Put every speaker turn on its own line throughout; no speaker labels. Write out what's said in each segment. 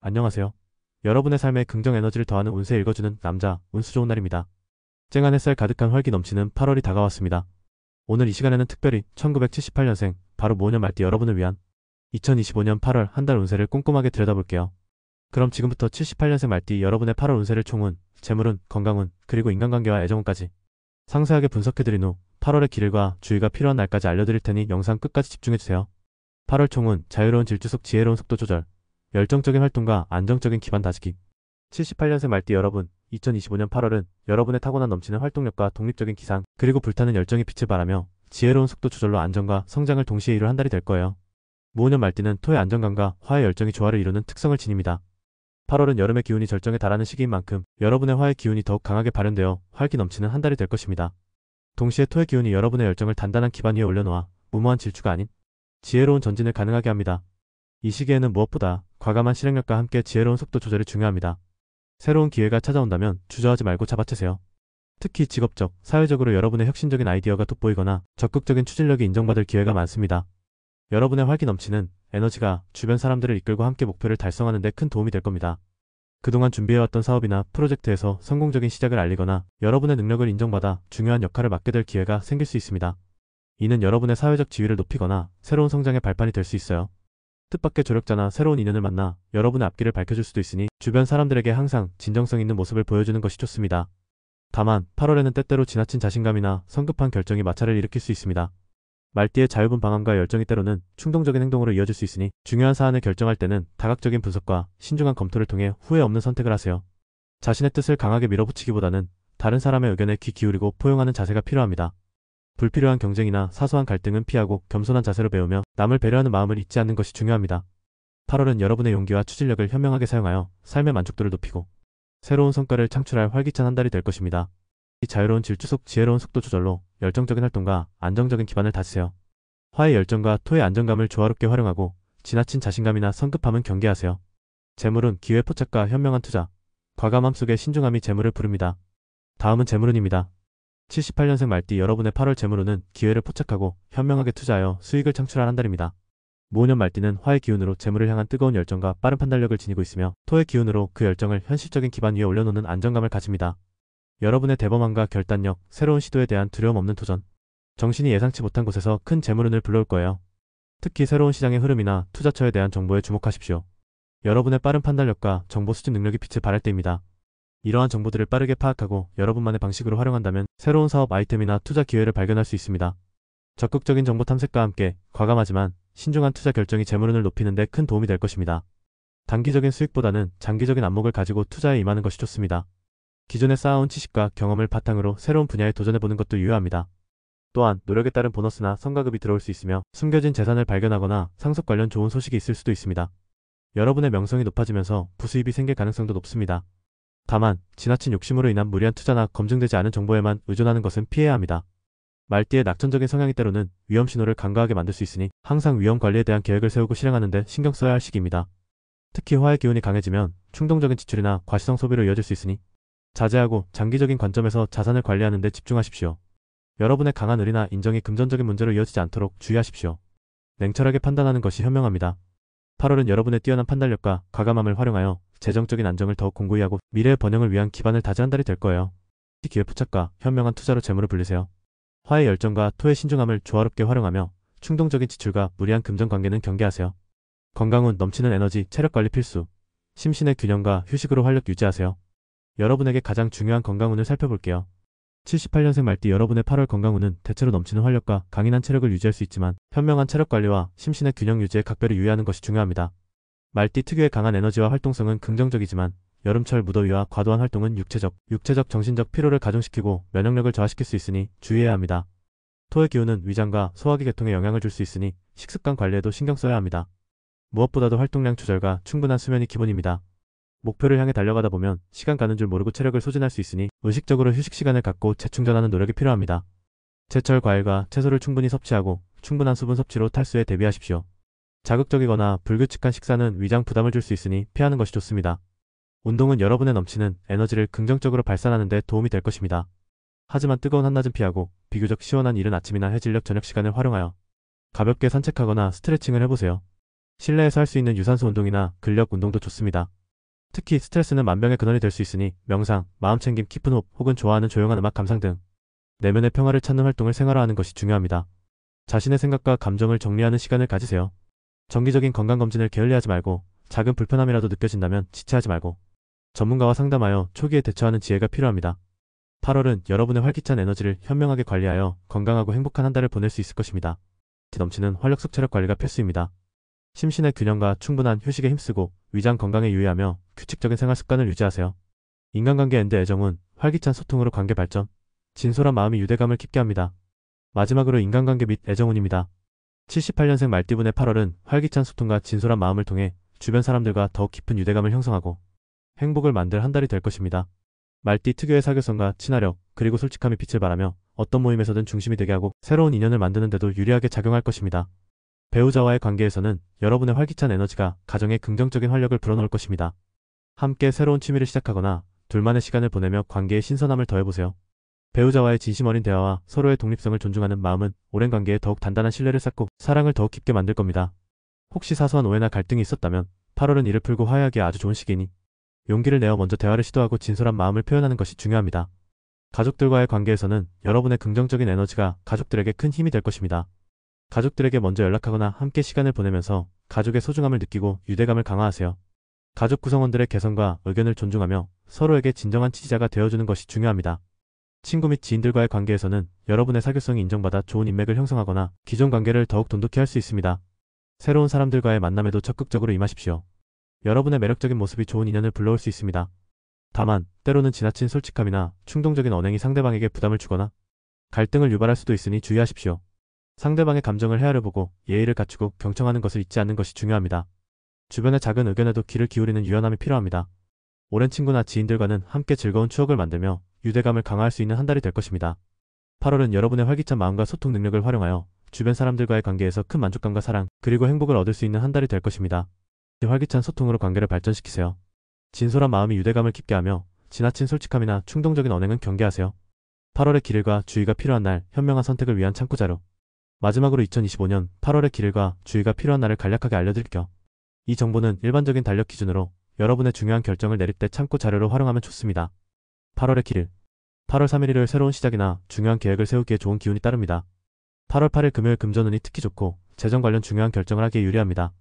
안녕하세요. 여러분의 삶에 긍정 에너지를 더하는 운세 읽어주는 남자, 운수 좋은 날입니다. 쨍한 햇살 가득한 활기 넘치는 8월이 다가왔습니다. 오늘 이 시간에는 특별히 1978년생, 바로 모녀 말띠 여러분을 위한 2025년 8월 한 달 운세를 꼼꼼하게 들여다볼게요. 그럼 지금부터 78년생 말띠 여러분의 8월 운세를 총운, 재물운, 건강운, 그리고 인간관계와 애정운까지 상세하게 분석해드린 후 8월의 길과 주의가 필요한 날까지 알려드릴 테니 영상 끝까지 집중해주세요. 8월 총운, 자유로운 질주 속 지혜로운 속도 조절, 열정적인 활동과 안정적인 기반 다지기. 78년생 말띠 여러분, 2025년 8월은 여러분의 타고난 넘치는 활동력과 독립적인 기상, 그리고 불타는 열정이 빛을 발하며 지혜로운 속도 조절로 안정과 성장을 동시에 이룰 한 달이 될 거예요. 모년 말띠는 토의 안정감과 화의 열정이 조화를 이루는 특성을 지닙니다. 8월은 여름의 기운이 절정에 달하는 시기인 만큼 여러분의 화의 기운이 더욱 강하게 발현되어 활기 넘치는 한 달이 될 것입니다. 동시에 토의 기운이 여러분의 열정을 단단한 기반 위에 올려놓아 무모한 질주가 아닌 지혜로운 전진을 가능하게 합니다. 이 시기에는 무엇보다 과감한 실행력과 함께 지혜로운 속도 조절이 중요합니다. 새로운 기회가 찾아온다면 주저하지 말고 잡아채세요. 특히 직업적, 사회적으로 여러분의 혁신적인 아이디어가 돋보이거나 적극적인 추진력이 인정받을 기회가 많습니다. 여러분의 활기 넘치는 에너지가 주변 사람들을 이끌고 함께 목표를 달성하는 데 큰 도움이 될 겁니다. 그동안 준비해왔던 사업이나 프로젝트에서 성공적인 시작을 알리거나 여러분의 능력을 인정받아 중요한 역할을 맡게 될 기회가 생길 수 있습니다. 이는 여러분의 사회적 지위를 높이거나 새로운 성장의 발판이 될 수 있어요. 뜻밖의 조력자나 새로운 인연을 만나 여러분의 앞길을 밝혀줄 수도 있으니 주변 사람들에게 항상 진정성 있는 모습을 보여주는 것이 좋습니다. 다만 8월에는 때때로 지나친 자신감이나 성급한 결정이 마찰을 일으킬 수 있습니다. 말띠의 자유분 방황과 열정이 때로는 충동적인 행동으로 이어질 수 있으니 중요한 사안을 결정할 때는 다각적인 분석과 신중한 검토를 통해 후회 없는 선택을 하세요. 자신의 뜻을 강하게 밀어붙이기보다는 다른 사람의 의견에 귀 기울이고 포용하는 자세가 필요합니다. 불필요한 경쟁이나 사소한 갈등은 피하고 겸손한 자세로 배우며 남을 배려하는 마음을 잊지 않는 것이 중요합니다. 8월은 여러분의 용기와 추진력을 현명하게 사용하여 삶의 만족도를 높이고 새로운 성과를 창출할 활기찬 한 달이 될 것입니다. 이 자유로운 질주 속 지혜로운 속도 조절로 열정적인 활동과 안정적인 기반을 다지세요. 화의 열정과 토의 안정감을 조화롭게 활용하고 지나친 자신감이나 성급함은 경계하세요. 재물은 기회 포착과 현명한 투자, 과감함 속에 신중함이 재물을 부릅니다. 다음은 재물운입니다. 78년생 말띠 여러분의 8월 재물운은 기회를 포착하고 현명하게 투자하여 수익을 창출할 한 달입니다. 모년 말띠는 화의 기운으로 재물을 향한 뜨거운 열정과 빠른 판단력을 지니고 있으며 토의 기운으로 그 열정을 현실적인 기반 위에 올려놓는 안정감을 가집니다. 여러분의 대범함과 결단력, 새로운 시도에 대한 두려움 없는 도전, 정신이 예상치 못한 곳에서 큰 재물운을 불러올 거예요. 특히 새로운 시장의 흐름이나 투자처에 대한 정보에 주목하십시오. 여러분의 빠른 판단력과 정보 수집 능력이 빛을 발할 때입니다. 이러한 정보들을 빠르게 파악하고 여러분만의 방식으로 활용한다면 새로운 사업 아이템이나 투자 기회를 발견할 수 있습니다. 적극적인 정보 탐색과 함께 과감하지만 신중한 투자 결정이 재물운을 높이는 데 큰 도움이 될 것입니다. 단기적인 수익보다는 장기적인 안목을 가지고 투자에 임하는 것이 좋습니다. 기존에 쌓아온 지식과 경험을 바탕으로 새로운 분야에 도전해보는 것도 유효합니다. 또한 노력에 따른 보너스나 성과급이 들어올 수 있으며 숨겨진 재산을 발견하거나 상속 관련 좋은 소식이 있을 수도 있습니다. 여러분의 명성이 높아지면서 부수입이 생길 가능성도 높습니다. 다만 지나친 욕심으로 인한 무리한 투자나 검증되지 않은 정보에만 의존하는 것은 피해야 합니다. 말띠의 낙천적인 성향이 때로는 위험 신호를 간과하게 만들 수 있으니 항상 위험 관리에 대한 계획을 세우고 실행하는 데 신경 써야 할 시기입니다. 특히 화의 기운이 강해지면 충동적인 지출이나 과시성 소비로 이어질 수 있으니 자제하고 장기적인 관점에서 자산을 관리하는 데 집중하십시오. 여러분의 강한 의리나 인정이 금전적인 문제로 이어지지 않도록 주의하십시오. 냉철하게 판단하는 것이 현명합니다. 8월은 여러분의 뛰어난 판단력과 과감함을 활용하여 재정적인 안정을 더욱 공고히 하고 미래의 번영을 위한 기반을 다지한 달이 될 거예요. 기회 포착과 현명한 투자로 재물을 불리세요. 화의 열정과 토의 신중함을 조화롭게 활용하며 충동적인 지출과 무리한 금전 관계는 경계하세요. 건강운 넘치는 에너지, 체력 관리 필수. 심신의 균형과 휴식으로 활력 유지하세요. 여러분에게 가장 중요한 건강운을 살펴볼게요. 78년생 말띠 여러분의 8월 건강운은 대체로 넘치는 활력과 강인한 체력을 유지할 수 있지만 현명한 체력 관리와 심신의 균형 유지에 각별히 유의하는 것이 중요합니다. 말띠 특유의 강한 에너지와 활동성은 긍정적이지만 여름철 무더위와 과도한 활동은 육체적, 정신적 피로를 가중시키고 면역력을 저하시킬 수 있으니 주의해야 합니다. 토의 기운은 위장과 소화기 계통에 영향을 줄 수 있으니 식습관 관리에도 신경 써야 합니다. 무엇보다도 활동량 조절과 충분한 수면이 기본입니다. 목표를 향해 달려가다 보면 시간 가는 줄 모르고 체력을 소진할 수 있으니 의식적으로 휴식 시간을 갖고 재충전하는 노력이 필요합니다. 제철 과일과 채소를 충분히 섭취하고 충분한 수분 섭취로 탈수에 대비하십시오. 자극적이거나 불규칙한 식사는 위장 부담을 줄 수 있으니 피하는 것이 좋습니다. 운동은 여러분의 넘치는 에너지를 긍정적으로 발산하는 데 도움이 될 것입니다. 하지만 뜨거운 한낮은 피하고 비교적 시원한 이른 아침이나 해질녘 저녁 시간을 활용하여 가볍게 산책하거나 스트레칭을 해보세요. 실내에서 할 수 있는 유산소 운동이나 근력 운동도 좋습니다. 특히 스트레스는 만병의 근원이 될 수 있으니 명상, 마음챙김, 깊은 호흡 혹은 좋아하는 조용한 음악 감상 등 내면의 평화를 찾는 활동을 생활화하는 것이 중요합니다. 자신의 생각과 감정을 정리하는 시간을 가지세요. 정기적인 건강검진을 게을리하지 말고 작은 불편함이라도 느껴진다면 지체하지 말고 전문가와 상담하여 초기에 대처하는 지혜가 필요합니다. 8월은 여러분의 활기찬 에너지를 현명하게 관리하여 건강하고 행복한 한 달을 보낼 수 있을 것입니다. 넘치는 활력속 체력 관리가 필수입니다. 심신의 균형과 충분한 휴식에 힘쓰고 위장 건강에 유의하며 규칙적인 생활 습관을 유지하세요. 인간관계 엔드 애정운, 활기찬 소통으로 관계 발전, 진솔한 마음이 유대감을 깊게 합니다. 마지막으로 인간관계 및 애정운입니다. 78년생 말띠분의 8월은 활기찬 소통과 진솔한 마음을 통해 주변 사람들과 더욱 깊은 유대감을 형성하고 행복을 만들 한 달이 될 것입니다. 말띠 특유의 사교성과 친화력, 그리고 솔직함이 빛을 발하며 어떤 모임에서든 중심이 되게 하고 새로운 인연을 만드는 데도 유리하게 작용할 것입니다. 배우자와의 관계에서는 여러분의 활기찬 에너지가 가정에 긍정적인 활력을 불어넣을 것입니다. 함께 새로운 취미를 시작하거나 둘만의 시간을 보내며 관계에 신선함을 더해보세요. 배우자와의 진심 어린 대화와 서로의 독립성을 존중하는 마음은 오랜 관계에 더욱 단단한 신뢰를 쌓고 사랑을 더욱 깊게 만들 겁니다. 혹시 사소한 오해나 갈등이 있었다면 8월은 이를 풀고 화해하기에 아주 좋은 시기니 용기를 내어 먼저 대화를 시도하고 진솔한 마음을 표현하는 것이 중요합니다. 가족들과의 관계에서는 여러분의 긍정적인 에너지가 가족들에게 큰 힘이 될 것입니다. 가족들에게 먼저 연락하거나 함께 시간을 보내면서 가족의 소중함을 느끼고 유대감을 강화하세요. 가족 구성원들의 개성과 의견을 존중하며 서로에게 진정한 지지자가 되어주는 것이 중요합니다. 친구 및 지인들과의 관계에서는 여러분의 사교성이 인정받아 좋은 인맥을 형성하거나 기존 관계를 더욱 돈독히 할 수 있습니다. 새로운 사람들과의 만남에도 적극적으로 임하십시오. 여러분의 매력적인 모습이 좋은 인연을 불러올 수 있습니다. 다만 때로는 지나친 솔직함이나 충동적인 언행이 상대방에게 부담을 주거나 갈등을 유발할 수도 있으니 주의하십시오. 상대방의 감정을 헤아려 보고 예의를 갖추고 경청하는 것을 잊지 않는 것이 중요합니다. 주변의 작은 의견에도 귀를 기울이는 유연함이 필요합니다. 오랜 친구나 지인들과는 함께 즐거운 추억을 만들며 유대감을 강화할 수 있는 한 달이 될 것입니다. 8월은 여러분의 활기찬 마음과 소통 능력을 활용하여 주변 사람들과의 관계에서 큰 만족감과 사랑, 그리고 행복을 얻을 수 있는 한 달이 될 것입니다. 활기찬 소통으로 관계를 발전시키세요. 진솔한 마음이 유대감을 깊게 하며 지나친 솔직함이나 충동적인 언행은 경계하세요. 8월의 길일과 주의가 필요한 날, 현명한 선택을 위한 참고자료. 마지막으로 2025년 8월의 길일과 주의가 필요한 날을 간략하게 알려드릴게요. 이 정보는 일반적인 달력 기준으로 여러분의 중요한 결정을 내릴 때 참고 자료로 활용하면 좋습니다. 8월의 길일. 8월 3일 일요일 새로운 시작이나 중요한 계획을 세우기에 좋은 기운이 따릅니다. 8월 8일 금요일 금전운이 특히 좋고 재정 관련 중요한 결정을 하기에 유리합니다.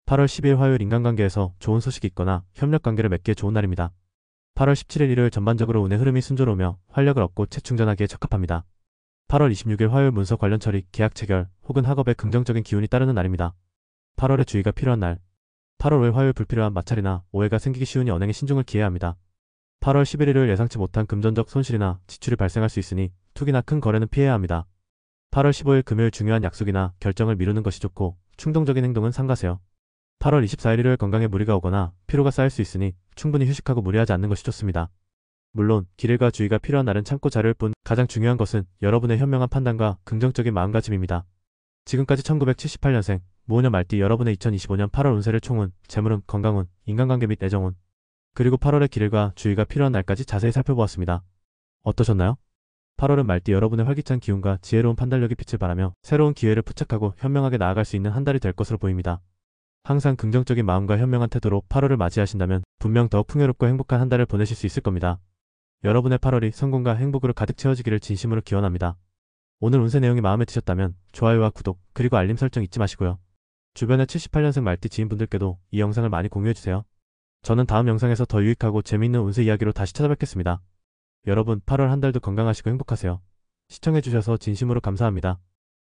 8월 12일 화요일 인간관계에서 좋은 소식이 있거나 협력관계를 맺기에 좋은 날입니다. 8월 17일 일요일 전반적으로 운의 흐름이 순조로우며 활력을 얻고 재충전하기에 적합합니다. 8월 26일 화요일 문서 관련 처리, 계약 체결 혹은 학업에 긍정적인 기운이 따르는 날입니다. 8월에 주의가 필요한 날. 8월 5일 화요일 불필요한 마찰이나 오해가 생기기 쉬우니 언행에 신중을 기해야 합니다. 8월 11일 일요일 예상치 못한 금전적 손실이나 지출이 발생할 수 있으니 투기나 큰 거래는 피해야 합니다. 8월 15일 금요일 중요한 약속이나 결정을 미루는 것이 좋고 충동적인 행동은 삼가세요. 8월 24일 일요일 건강에 무리가 오거나 피로가 쌓일 수 있으니 충분히 휴식하고 무리하지 않는 것이 좋습니다. 물론 길일과 주의가 필요한 날은 참고 자료일 뿐 가장 중요한 것은 여러분의 현명한 판단과 긍정적인 마음가짐입니다. 지금까지 1978년생 무오년 말띠 여러분의 2025년 8월 운세를 총운, 재물운, 건강운, 인간관계 및 애정운, 그리고 8월의 길일과 주의가 필요한 날까지 자세히 살펴보았습니다. 어떠셨나요? 8월은 말띠 여러분의 활기찬 기운과 지혜로운 판단력이 빛을 발하며 새로운 기회를 포착하고 현명하게 나아갈 수 있는 한 달이 될 것으로 보입니다. 항상 긍정적인 마음과 현명한 태도로 8월을 맞이하신다면 분명 더욱 풍요롭고 행복한 한 달을 보내실 수 있을 겁니다. 여러분의 8월이 성공과 행복으로 가득 채워지기를 진심으로 기원합니다. 오늘 운세 내용이 마음에 드셨다면 좋아요와 구독, 그리고 알림 설정 잊지 마시고요. 주변의 78년생 말띠 지인분들께도 이 영상을 많이 공유해주세요. 저는 다음 영상에서 더 유익하고 재미있는 운세 이야기로 다시 찾아뵙겠습니다. 여러분 8월 한 달도 건강하시고 행복하세요. 시청해주셔서 진심으로 감사합니다.